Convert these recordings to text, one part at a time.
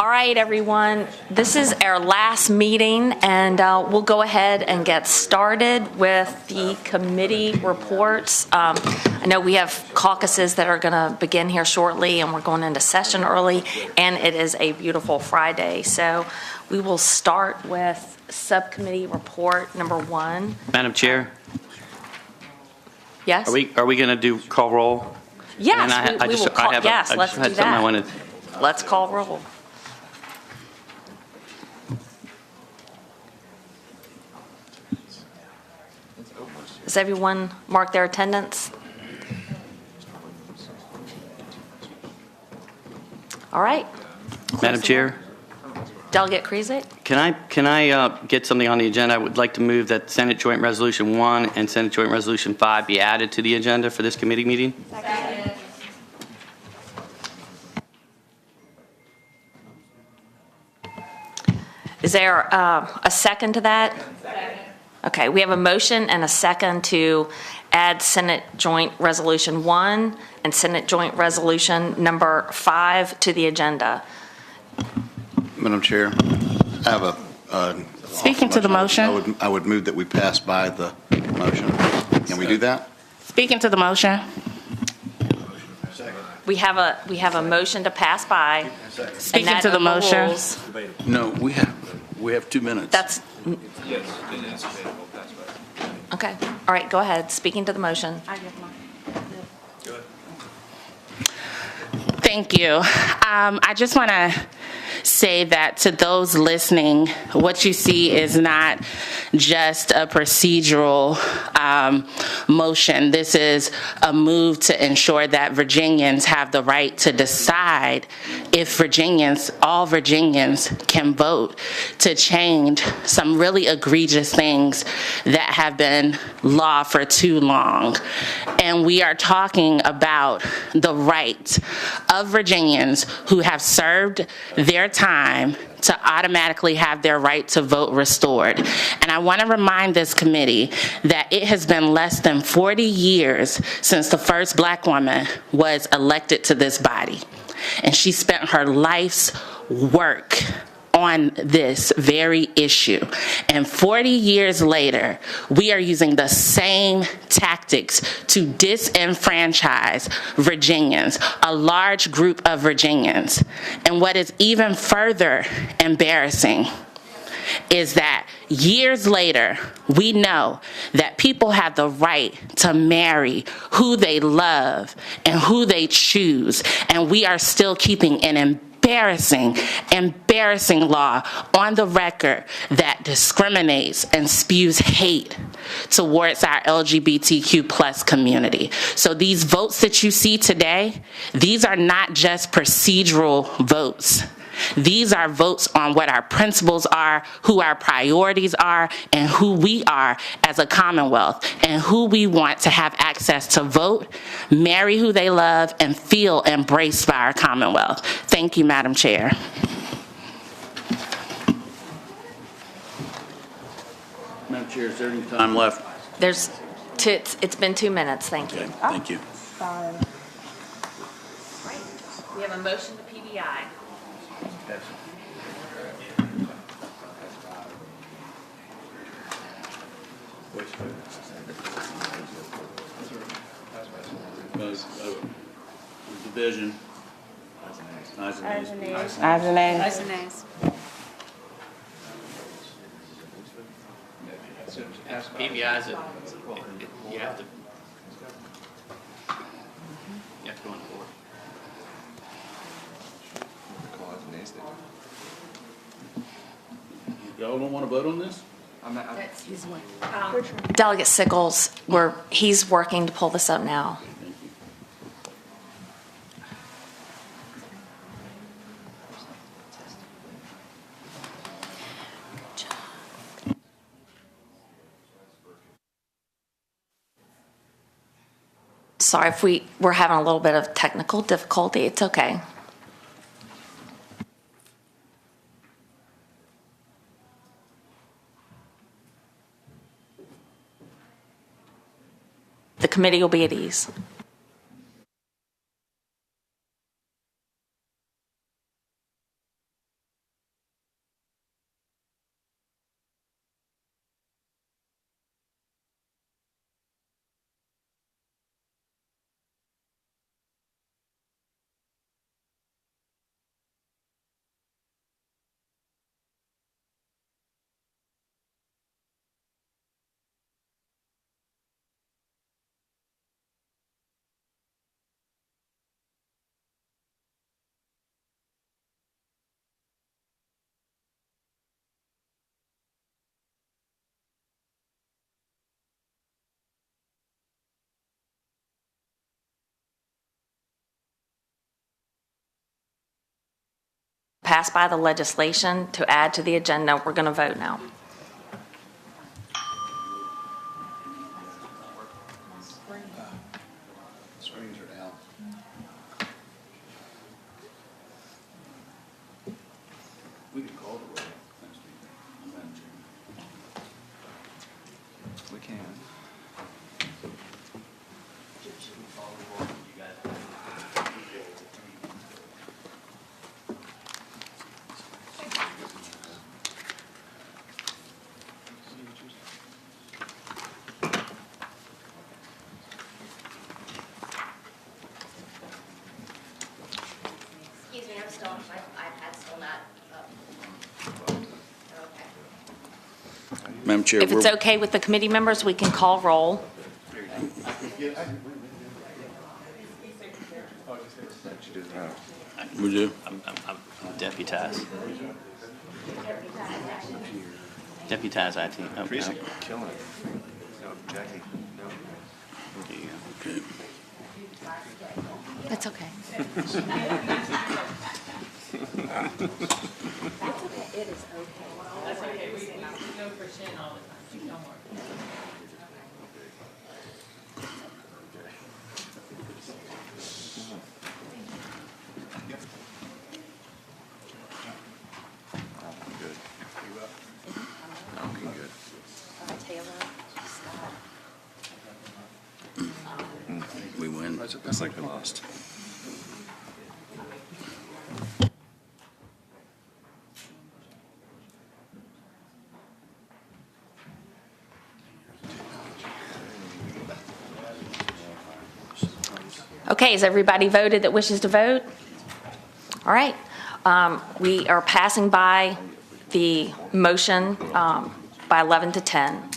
All right, everyone, this is our last meeting, and we'll go ahead and get started with the committee reports. I know we have caucuses that are going to begin here shortly, and we're going into session early, and it is a beautiful Friday. So we will start with subcommittee report number 1. Madam Chair? Yes? Are we going to do call roll? Yes, we will call. Yes, let's do that. Let's call roll. Does everyone mark their attendance? All right. Madam Chair? Delegate Krizek? Can I get something on the agenda? I would like to move that Senate Joint Resolution 1 and Senate Joint Resolution 5 be added to the agenda for this committee meeting. Second. Is there a second to that? Second. Okay, we have a motion and a second to add Senate Joint Resolution 1 and Senate Joint Resolution number 5 to the agenda. Madam Chair, I have a Speaking to the motion. I would move that we pass by the motion. Can we do that? Speaking to the motion. We have a motion to pass by. Speaking to the motion. Rules. No, we have 2 minutes. That's okay. All right, go ahead. Speaking to the motion. Thank you. I just want to say that to those listening, what you see is not just a procedural motion. This is a move to ensure that Virginians have the right to decide if all Virginians can vote to change some really egregious things that have been law for too long. And we are talking about the right of Virginians who have served their time to automatically have their right to vote restored. And I want to remind this committee that it has been less than 40 years since the first Black woman was elected to this body. And she spent her life's work on this very issue. And 40 years later, we are using the same tactics to disenfranchise Virginians, a large group of Virginians. And what is even further embarrassing is that years later, we know that people have the right to marry who they love and who they choose, and we are still keeping an embarrassing law on the record that discriminates and spews hate towards our LGBTQ plus community. So these votes that you see today, these are not just procedural votes. These are votes on what our principles are, who our priorities are, and who we are as a Commonwealth, and who we want to have access to vote, marry who they love, and feel embraced by our Commonwealth. Thank you, Madam Chair. Madam Chair, is there any time left? It's been 2 minutes. Thank you. Okay, thank you. We have a motion to PBI. Division. Ayes and nays. PBI's you have to go on board. Y'all don't want to vote on this? Delegate Sickles, he's working to pull this up now. Sorry if we're having a little bit of technical difficulty. It's okay. The committee will be at ease. pass by the legislation to add to the agenda. We're going to vote now. Screens are down. We can call the roll next week, Madam Chair. We can. Excuse me, I'm still, my iPad's still not up. Okay. Madam Chair, If it's okay with the committee members, we can call roll. we do. I'm deputized. Deputized IT. Oh, Teresa, no. killing it. No, Jackie, no. There you go. Okay. It's okay. Good. You up? Okay, good. We win. That's like we lost. Okay, has everybody voted that wishes to vote? All right. We are passing by the motion by 11 to 10.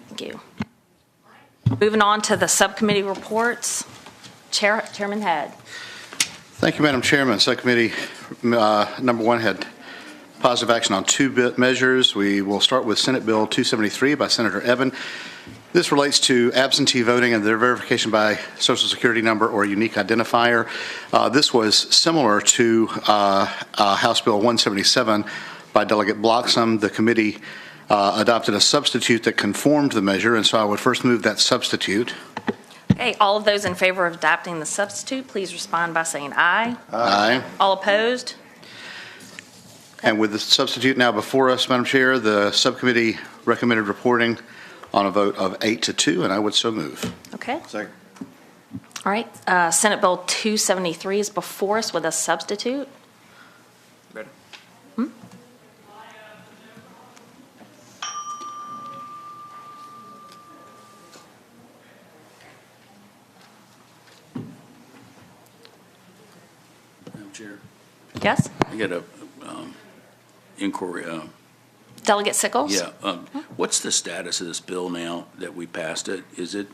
Thank you. Moving on to the subcommittee reports. Chairman Head. Thank you, Madam Chairman. Subcommittee number one had positive action on two measures. We will start with Senate Bill 273 by Senator Evan. This relates to absentee voting and their verification by Social Security number or unique identifier. This was similar to House Bill 177 by Delegate Bloxham. The committee adopted a substitute that conformed the measure, and so I would first move that substitute. Okay, all of those in favor of adopting the substitute, please respond by saying aye. Aye. All opposed? And with the substitute now before us, Madam Chair, the subcommittee recommended reporting on a vote of 8 to 2, and I would so move. Okay. Second. All right. Senate Bill 273 is before us with a substitute. Ready? Madam Chair, Yes? I got a inquiry. Delegate Sickles? Yeah, what's the status of this bill now that we passed it? Is it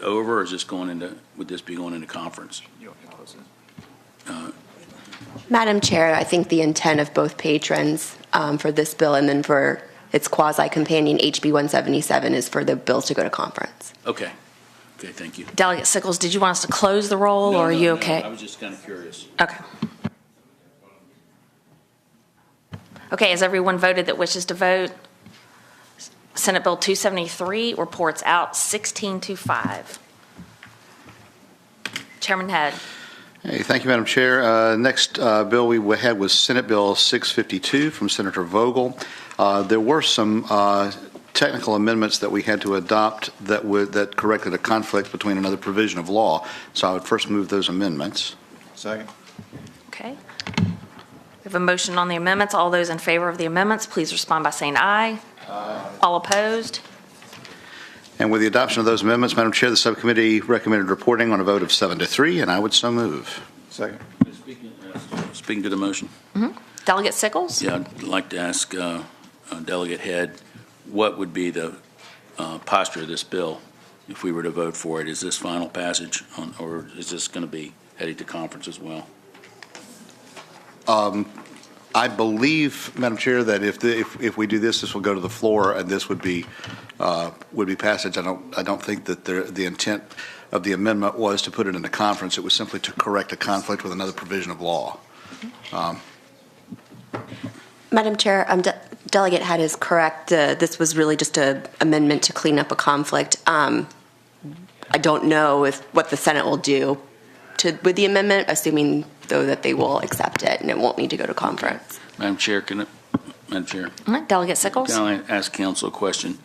over, or is this going into? Would this be going into conference? You want me to close it? Madam Chair, I think the intent of both patrons for this bill and then for its quasi-companion HB 177 is for the bill to go to conference. Okay. Okay. Thank you. Delegate Sickles, did you want us to close the roll, or are you okay? I was just kind of curious. Okay. Okay, has everyone voted that wishes to vote? Senate Bill 273 reports out 16-5. Chairman Head. Hey, thank you, Madam Chair. Next bill we had was Senate Bill 652 from Senator Vogel. There were some technical amendments that we had to adopt that corrected a conflict between another provision of law. So I would first move those amendments. Second. Okay. We have a motion on the amendments. All those in favor of the amendments, please respond by saying aye. Aye. All opposed? And with the adoption of those amendments, Madam Chair, the subcommittee recommended reporting on a vote of 7 to 3, and I would so move. Second. Speaking to the motion. Delegate Sickles? Yeah, I'd like to ask Delegate Head, what would be the posture of this bill if we were to vote for it? Is this final passage, or is this going to be headed to conference as well? I believe, Madam Chair, that if we do this, this will go to the floor, and this would be passage. I don't think that the intent of the amendment was to put it into conference. It was simply to correct a conflict with another provision of law. Madam Chair, Delegate Head is correct. This was really just an amendment to clean up a conflict. I don't know what the Senate will do with the amendment, assuming, though, that they will accept it and it won't need to go to conference. Madam Chair, Madam Chair, All right, Delegate Sickles? can I ask council a question?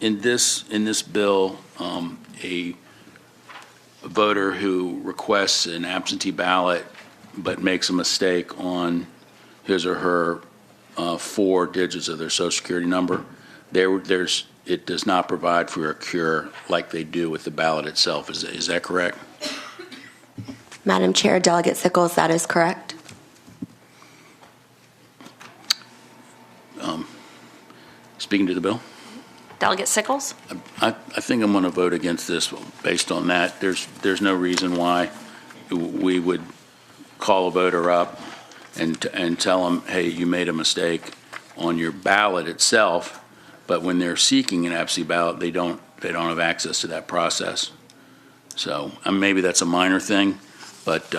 In this bill, a voter who requests an absentee ballot but makes a mistake on his or her 4 digits of their social security number, it does not provide for a cure like they do with the ballot itself. Is that correct? Madam Chair, Delegate Sickles, that is correct. Speaking to the bill? Delegate Sickles? I think I'm going to vote against this based on that. There's no reason why we would call a voter up and tell them, hey, you made a mistake on your ballot itself, but when they're seeking an absentee ballot, they don't have access to that process. So maybe that's a minor thing, but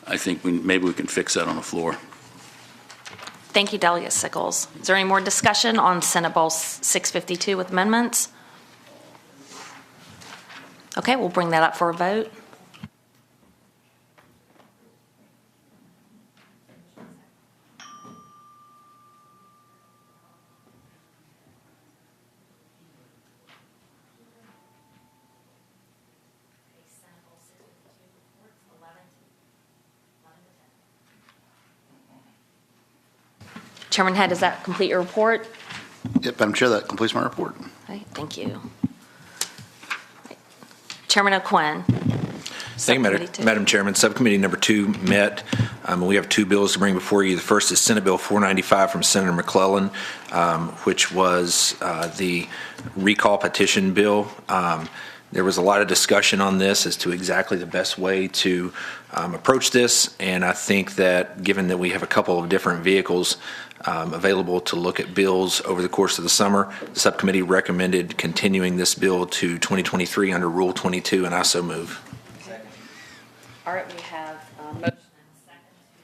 I think maybe we can fix that on the floor. Thank you, Delegate Sickles. Is there any more discussion on Senate Bill 652 with amendments? Okay, we'll bring that up for a vote. Chairman Head, does that complete your report? Yep, Madam Chair, that completes my report. Okay, thank you. Chairman O'Quinn. Thank you, Madam Chairman. Subcommittee number 2 met. We have 2 bills to bring before you. The first is Senate Bill 495 from Senator McClellan, which was the recall petition bill. There was a lot of discussion on this as to exactly the best way to approach this, and I think that given that we have a couple of different vehicles available to look at bills over the course of the summer, the subcommittee recommended continuing this bill to 2023 under Rule 22, and I so move. All right, we have a motion and a second to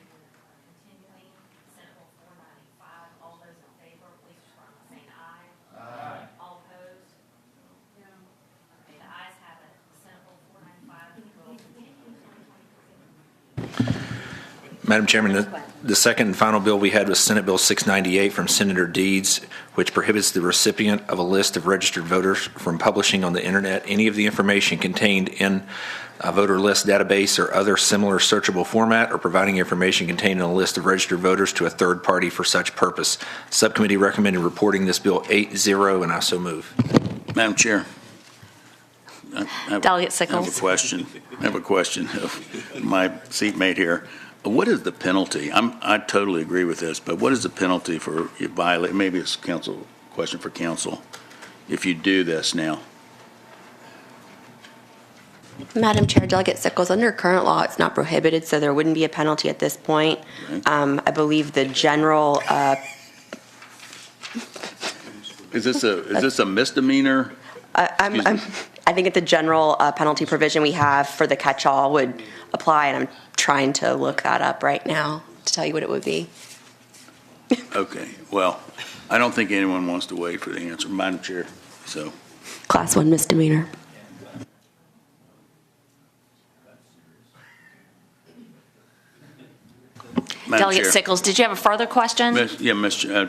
continuing Senate Bill 495. All those in favor, please respond by saying aye. Aye. All opposed? No. Okay, the ayes have it. Senate Bill 495 will continue to 2023. Madam Chairman, the second and final bill we had was Senate Bill 698 from Senator Deeds, which prohibits the recipient of a list of registered voters from publishing on the Internet any of the information contained in a voter list database or other similar searchable format, or providing information contained in a list of registered voters to a third party for such purpose. Subcommittee recommended reporting this bill 8-0, and I so move. Madam Chair. Delegate Sickles. I have a question of my seatmate here. What is the penalty? I totally agree with this, but what is the penalty for you violate? Maybe it's a question for council. If you do this now. Madam Chair, Delegate Sickles, under current law, it's not prohibited, so there wouldn't be a penalty at this point. Okay. I believe the general. Is this a misdemeanor? I think it's a general penalty provision we have for the catch-all would apply, and I'm trying to look that up right now to tell you what it would be. Okay. Well, I don't think anyone wants to wait for the answer, Madam Chair. So. Class 1 misdemeanor. Madam Delegate Chair. Sickles, did you have a further question? Yeah, Mr.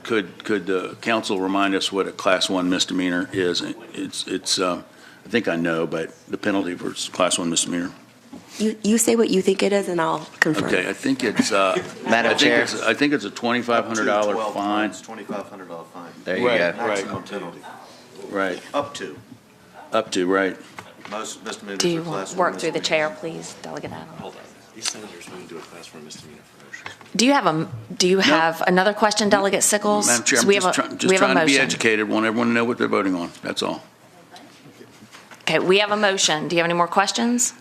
Could the council remind us what a Class 1 misdemeanor is? It's. I think I know, but the penalty for Class 1 misdemeanor. You say what you think it is, and I'll confirm. Okay, I think it's. Madam Chair. I think it's a $2,500 fine. It's $2,500 fine. There you Right, go. right. Maximum penalty. Right. Up to. Up to, right. Most misdemeanors Do you are class 1 work through the chair, misdemeanors. please, Delegate Adams? Hold on. These senators wouldn't do a class 1 misdemeanor for motions. Do you have another question, Delegate Sickles? Madam Chair, So I'm we have just a- trying we have a to be motion. educated, want everyone to know what they're voting on, that's all. Okay, we have a motion. Do you have any more questions?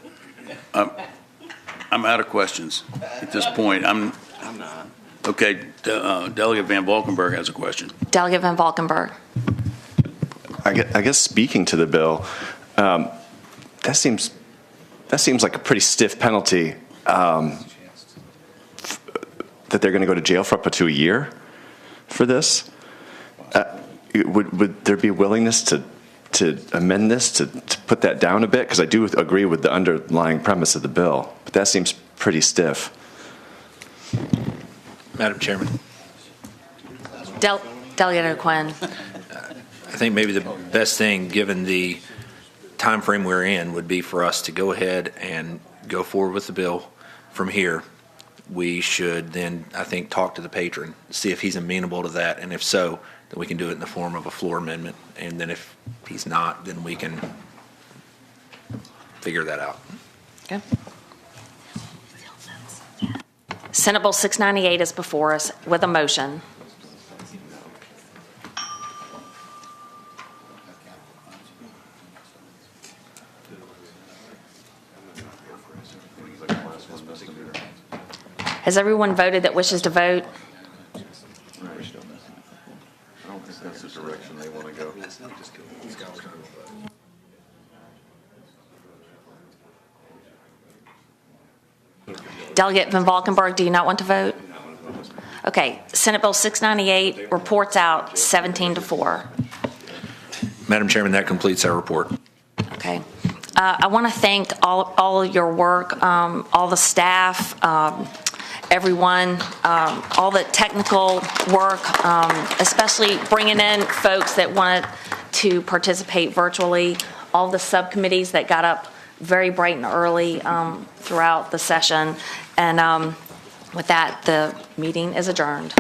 I'm out of questions at this point. I'm not. Okay, Delegate Van Valkenburg has a question. Delegate Van Valkenburg. I guess speaking to the bill, that seems that they're going to go to jail for up to a year for this. Would there be a willingness to amend this, to put that down a bit? Because I do agree with the underlying premise of the bill, but that seems pretty stiff. Madam Chairman, Delegate O'Quinn. I think maybe the best thing, given the time frame we're in, would be for us to go ahead and go forward with the bill from here. We should then, I think, talk to the patron, see if he's amenable to that, and if so, then we can do it in the form of a floor amendment, and then if he's not, then we can figure that out. Okay. Senate Bill 698 is before us with a motion. Has everyone voted that wishes to vote? I don't think that's the direction they want to go. Delegate Van Valkenburg, do you not want to vote? Okay, Senate Bill 698 reports out 17-4. Madam Chairman, that completes our report. Okay. I want to thank all of your work, all the staff, everyone, all the technical work, especially bringing in folks that wanted to participate virtually, all the subcommittees that got up very bright and early throughout the session. And with that, the meeting is adjourned.